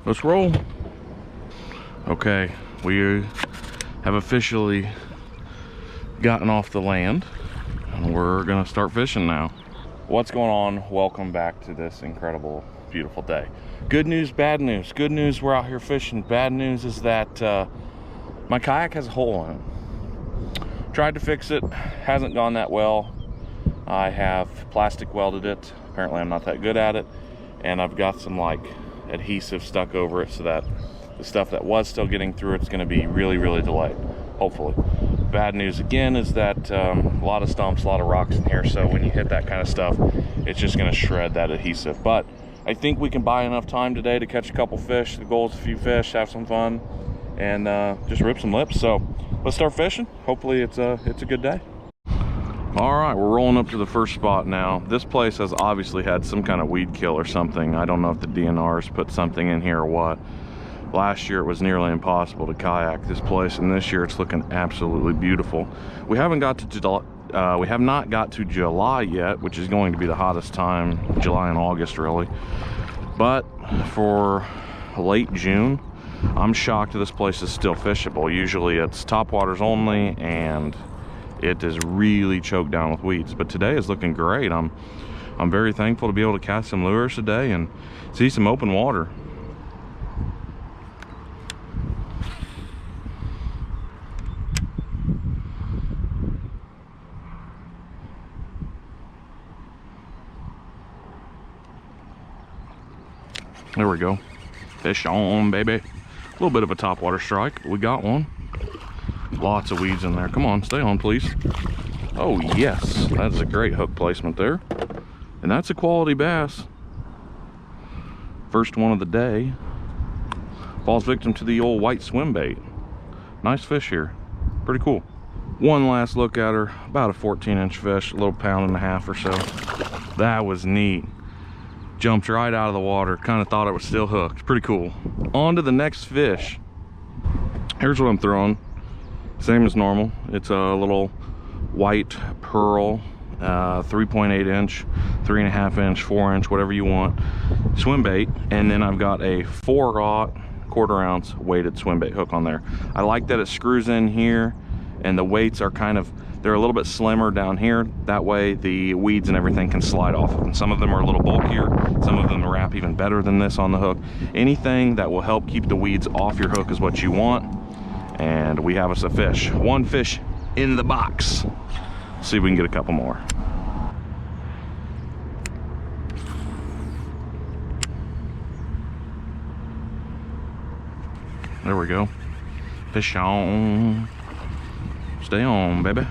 Let's roll. Okay, we have officially gotten off the land and we're gonna start fishing now. What's going on? Welcome back to this incredible, beautiful day. Good news, bad news. Good news, we're out here fishing. Bad news is that my kayak has a hole in it. Tried to fix it, hasn't gone that well. I have plastic welded it. Apparently I'm not that good at it. And I've got some like adhesive stuck over it so that the stuff that was still getting through it's going to be really, really delayed, hopefully. Bad news again is that a lot of stumps, a lot of rocks in here, so when you hit that kind of stuff, it's just going to shred that adhesive. But I think we can buy enough time today to catch a couple fish. The goal is a few fish, have some fun, and just rip some lips. So let's start fishing. Hopefully it's a good day. All right, we're rolling up to the first spot now. This place has obviously had some kind of weed kill or something. I don't know if the DNR's put something in here or what. Last year it was nearly impossible to kayak this place, and this year it's looking absolutely beautiful. We have not got to July yet, which is going to be the hottest time, July and August really. But for late June, I'm shocked this place is still fishable. Usually it's topwaters only and it is really choked down with weeds, but today is looking great. I'm very thankful to be able to cast some lures today and see some open water. There we go. Fish on, baby. A little bit of a topwater strike, but we got one. Lots of weeds in there. Come on, stay on, please. Oh, yes. That's a great hook placement there. And that's a quality bass. First one of the day. Falls victim to the old white swim bait. Nice fish here. Pretty cool. One last look at her. About a 14-inch fish, a little pound and a half or so. That was neat. Jumped right out of the water. Kind of thought it was still hooked. Pretty cool. On to the next fish. Here's what I'm throwing. Same as normal. It's a little white pearl, 3.8 inch, 3.5 inch, 4 inch, whatever you want, swim bait. And then I've got a 4/0 1/4 ounce weighted swim bait hook on there. I like that it screws in here and the weights are they're a little bit slimmer down here. That way the weeds and everything can slide off of them. Some of them are a little bulkier. Some of them wrap even better than this on the hook. Anything that will help keep the weeds off your hook is what you want. And we have us a fish. One fish in the box. See if we can get a couple more. There we go. Fish on. Stay on, baby.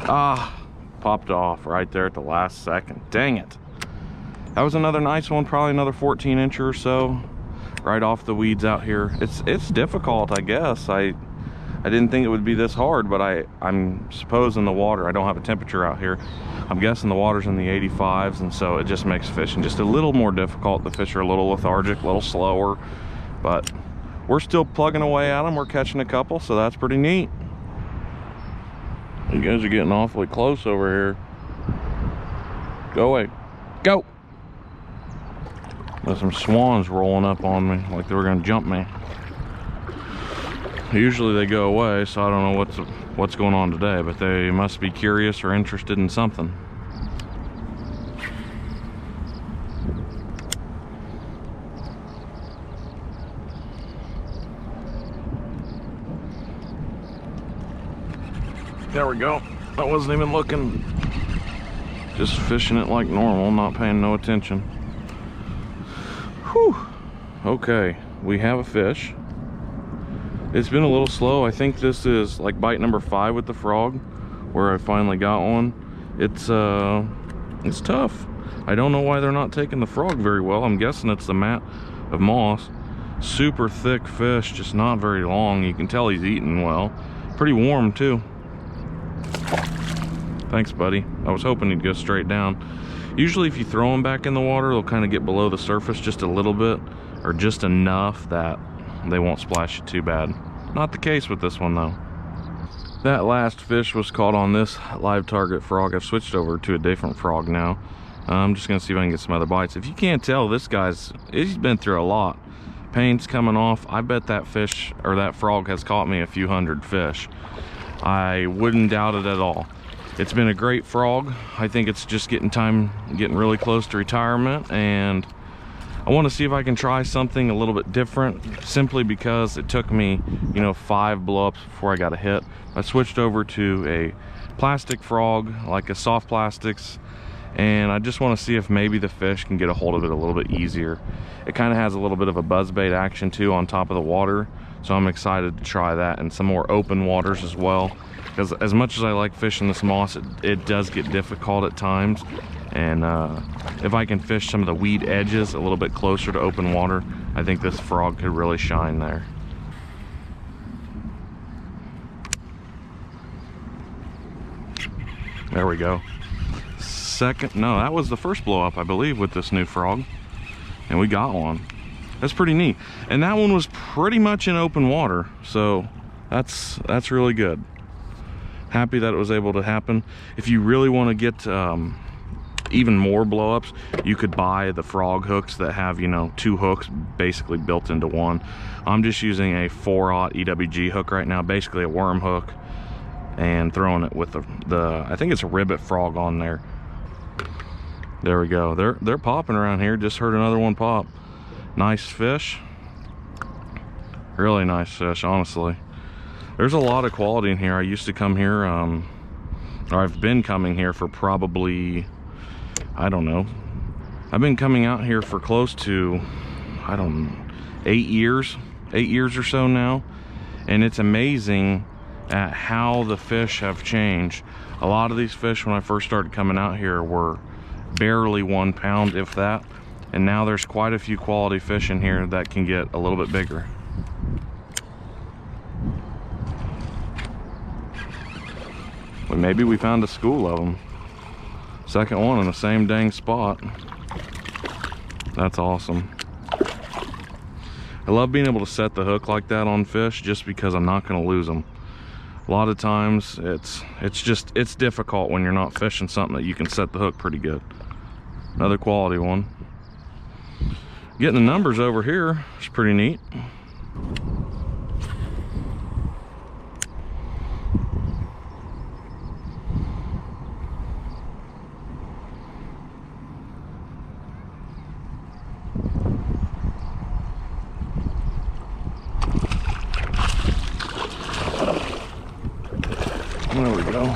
Ah, popped off right there at the last second. Dang it. That was another nice one, probably another 14-incher or so. Right off the weeds out here. It's difficult, I guess. I didn't think it would be this hard, but I'm supposing the water, I don't have a temperature out here. I'm guessing the water's in the 85s, and so it just makes fishing just a little more difficult. The fish are a little lethargic, a little slower, but we're still plugging away at them. We're catching a couple, so that's pretty neat. You guys are getting awfully close over here. Go away. Go! There's some swans rolling up on me like they were gonna jump me. Usually they go away, so I don't know what's going on today, but they must be curious or interested in something. There we go. I wasn't even looking. Just fishing it like normal, not paying no attention. Whew. Okay, we have a fish. It's been a little slow. I think this is like bite number 5 with the frog, where I finally got one. It's tough. I don't know why they're not taking the frog very well. I'm guessing it's the mat of moss. Super thick fish, just not very long. You can tell he's eating well. Pretty warm too. Thanks, buddy. I was hoping he'd go straight down. Usually if you throw them back in the water, they'll kind of get below the surface just a little bit, or just enough that they won't splash you too bad. Not the case with this one though. That last fish was caught on this live target frog. I've switched over to a different frog now, I'm just gonna see if I can get some other bites. If you can't tell, this guy's, he's been through a lot. Paint's coming off. I bet that fish, or that frog, has caught me a few hundred fish. I wouldn't doubt it at all. It's been a great frog. I think it's just getting really close to retirement, and I want to see if I can try something a little bit different, simply because it took me, you know, 5 blow-ups before I got a hit. I switched over to a plastic frog, like a soft plastics, and I just want to see if maybe the fish can get a hold of it a little bit easier. It kind of has a little bit of a buzzbait action too on top of the water, so I'm excited to try that, and some more open waters as well, because as much as I like fishing this moss, it does get difficult at times. And if I can fish some of the weed edges a little bit closer to open water, I think this frog could really shine there. There we go. No, that was the first blow up, I believe, with this new frog, and we got one. That's pretty neat. And that one was pretty much in open water, so that's really good. Happy that it was able to happen. If you really want to get even more blow-ups, you could buy the frog hooks that have, you know, 2 hooks basically built into one. I'm just using a 4/0 EWG hook right now, basically a worm hook, and throwing it with the I think it's a ribbit frog on there. There we go. They're popping around here. Just heard another one pop. Nice fish. Really nice fish, honestly. There's a lot of quality in here. I used to come here, or I've been coming here for probably, I don't know, I've been coming out here for close to, I don't know, 8 years or so now, and it's amazing at how the fish have changed. A lot of these fish when I first started coming out here were barely 1 pound, if that, and now there's quite a few quality fish in here that can get a little bit bigger. But maybe we found a school of them. Second one in the same dang spot. That's awesome. I love being able to set the hook like that on fish, just because I'm not going to lose them. A lot of times it's difficult when you're not fishing something that you can set the hook pretty good. Another quality one. Getting the numbers over here is pretty neat. There we go.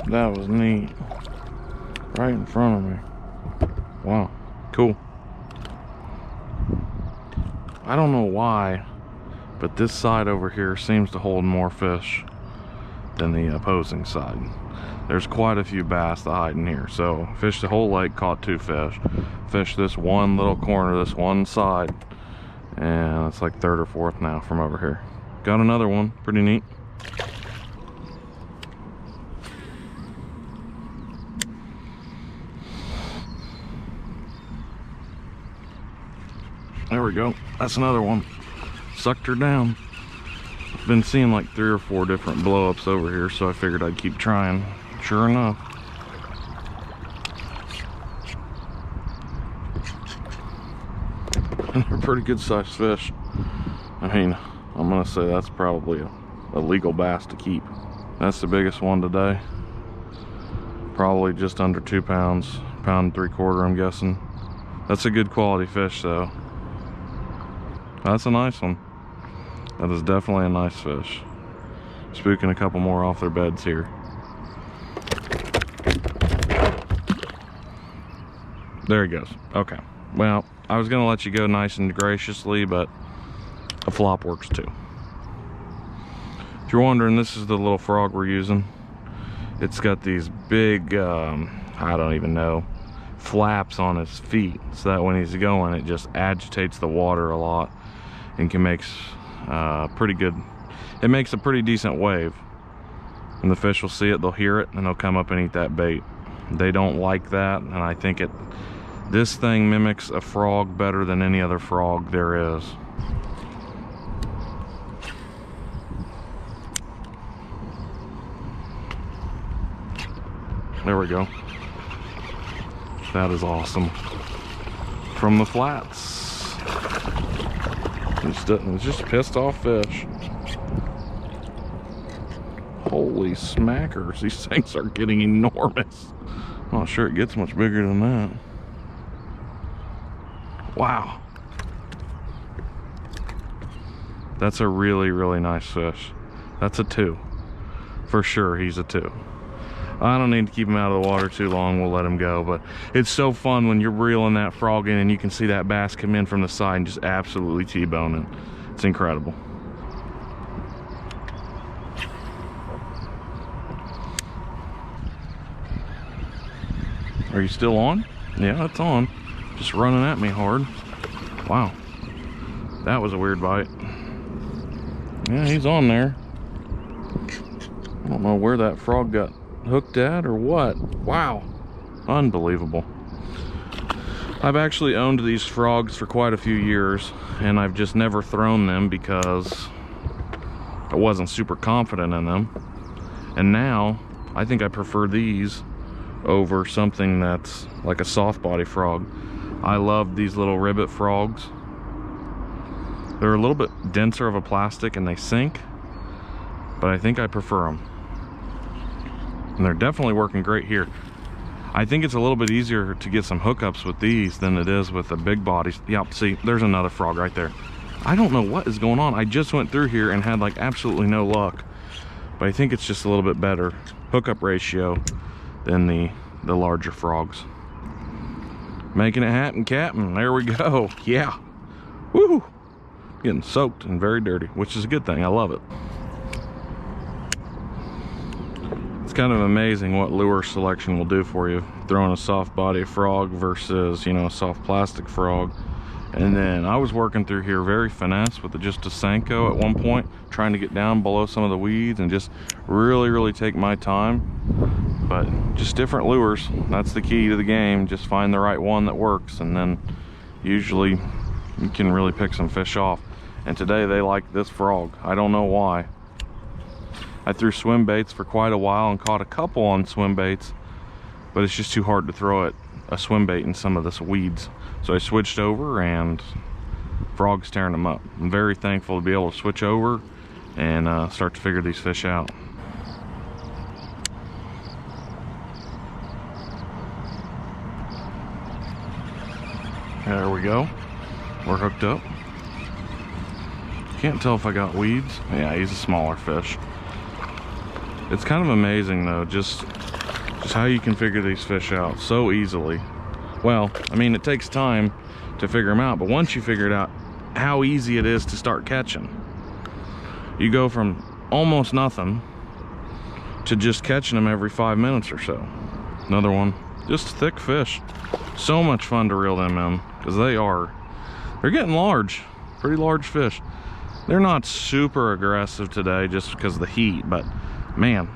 That was neat. Right in front of me. Wow, cool. I don't know why, but this side over here seems to hold more fish than the opposing side. There's quite a few bass that hide in here. So fished the whole lake, caught 2 fish. Fished this one little corner, this one side, and it's like 3rd or 4th now from over here. Got another one, pretty neat. There we go, that's another one. Sucked her down. Been seeing like 3 or 4 different blow-ups over here, so I figured I'd keep trying. Sure enough. And they're pretty good sized fish. I mean, I'm gonna say that's probably a legal bass to keep. That's the biggest one today. Probably just under 2 pounds, 1.75 pounds, I'm guessing. That's a good quality fish though. That's a nice one. That is definitely a nice fish. Spooking a couple more off their beds here. There he goes. Okay. Well, I was gonna let you go nice and graciously, but a flop works too. If you're wondering, this is the little frog we're using. It's got these big, I don't even know, flaps on his feet, so that when he's going, it just agitates the water a lot and can make pretty good. It makes a pretty decent wave. And the fish will see it, they'll hear it, and they'll come up and eat that bait. They don't like that, and I think this thing mimics a frog better than any other frog there is. There we go. That is awesome. From the flats. It's just pissed off fish. Holy smackers, these things are getting enormous. I'm not sure it gets much bigger than that. Wow. That's a really, really nice fish. That's a 2. For sure, he's a 2. I don't need to keep him out of the water too long. We'll let him go. But it's so fun when you're reeling that frog in and you can see that bass come in from the side and just absolutely T-bone it. It's incredible. Are you still on? Yeah, it's on. Just running at me hard. Wow. That was a weird bite. Yeah, he's on there. I don't know where that frog got hooked at or what. Wow. Unbelievable. I've actually owned these frogs for quite a few years, and I've just never thrown them because I wasn't super confident in them. And now I think I prefer these over something that's like a soft body frog. I love these little ribbit frogs. They're a little bit denser of a plastic and they sink, but I think I prefer them. And they're definitely working great here. I think it's a little bit easier to get some hookups with these than it is with the big bodies. Yep, see, there's another frog right there. I don't know what is going on. I just went through here and had like absolutely no luck. But I think it's just a little bit better hookup ratio than the larger frogs. Making it happen, Captain. There we go. Yeah. Woo! Getting soaked and very dirty, which is a good thing. I love it. It's kind of amazing what lure selection will do for you. Throwing a soft body frog versus, you know, a soft plastic frog. And then I was working through here very finesse with just a Senko at one point, trying to get down below some of the weeds and just really take my time. But just different lures. That's the key to the game. Just find the right one that works, and then usually you can really pick some fish off. And today they like this frog. I don't know why. I threw swim baits for quite a while and caught a couple on swim baits, but it's just too hard to throw it a swim bait in some of this weeds. So I switched over and frogs tearing them up. I'm very thankful to be able to switch over and start to figure these fish out. There we go. We're hooked up. Can't tell if I got weeds. Yeah, he's a smaller fish. It's kind of amazing though, just how you can figure these fish out so easily. Well, I mean, it takes time to figure them out, but once you figure it out, how easy it is to start catching. You go from almost nothing to just catching them every 5 minutes or so. Another one, just thick fish. So much fun to reel them in, because they're getting large, pretty large fish. They're not super aggressive today just because of the heat, but man,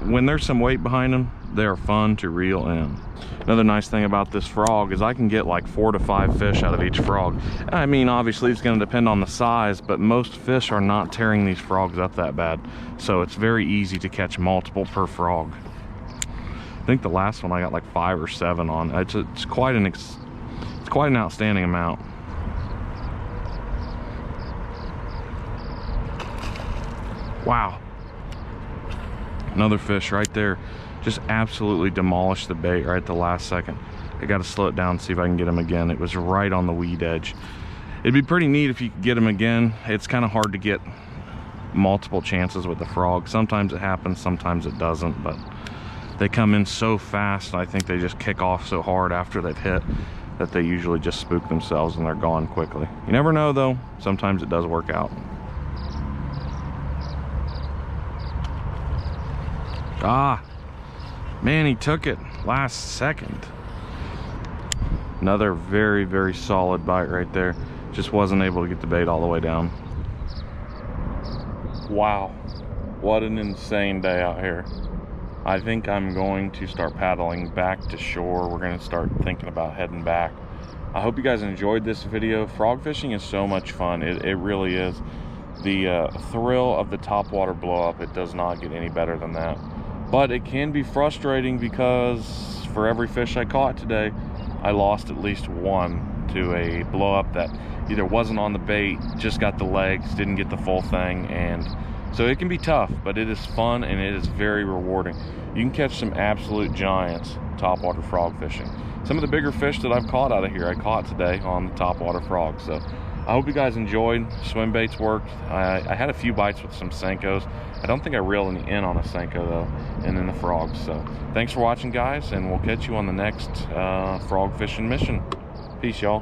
when there's some weight behind them, they're fun to reel in. Another nice thing about this frog is I can get like 4 to 5 fish out of each frog. I mean, obviously it's going to depend on the size, but most fish are not tearing these frogs up that bad. So it's very easy to catch multiple per frog. I think the last one I got like 5 or 7 on. It's quite an outstanding amount. Wow. Another fish right there. Just absolutely demolished the bait right at the last second. I got to slow it down and see if I can get him again. It was right on the weed edge. It'd be pretty neat if you could get him again. It's kind of hard to get multiple chances with the frog. Sometimes it happens, sometimes it doesn't, but they come in so fast. I think they just kick off so hard after they've hit that they usually just spook themselves and they're gone quickly. You never know though. Sometimes it does work out. Ah, man, he took it last second. Another very solid bite right there. Just wasn't able to get the bait all the way down. Wow, what an insane day out here. I think I'm going to start paddling back to shore. We're going to start thinking about heading back. I hope you guys enjoyed this video. Frog fishing is so much fun. It really is. The thrill of the topwater blow up, it does not get any better than that. But it can be frustrating because for every fish I caught today, I lost at least one to a blow up that either wasn't on the bait, just got the legs, didn't get the full thing. And so it can be tough, but it is fun and it is very rewarding. You can catch some absolute giants topwater frog fishing. Some of the bigger fish that I've caught out of here, I caught today on the topwater frog. So I hope you guys enjoyed. Swim baits worked. I had a few bites with some Senkos. I don't think I reeled any in on a Senko though, and then the frogs. So thanks for watching, guys, and we'll catch you on the next frog fishing mission. Peace, y'all.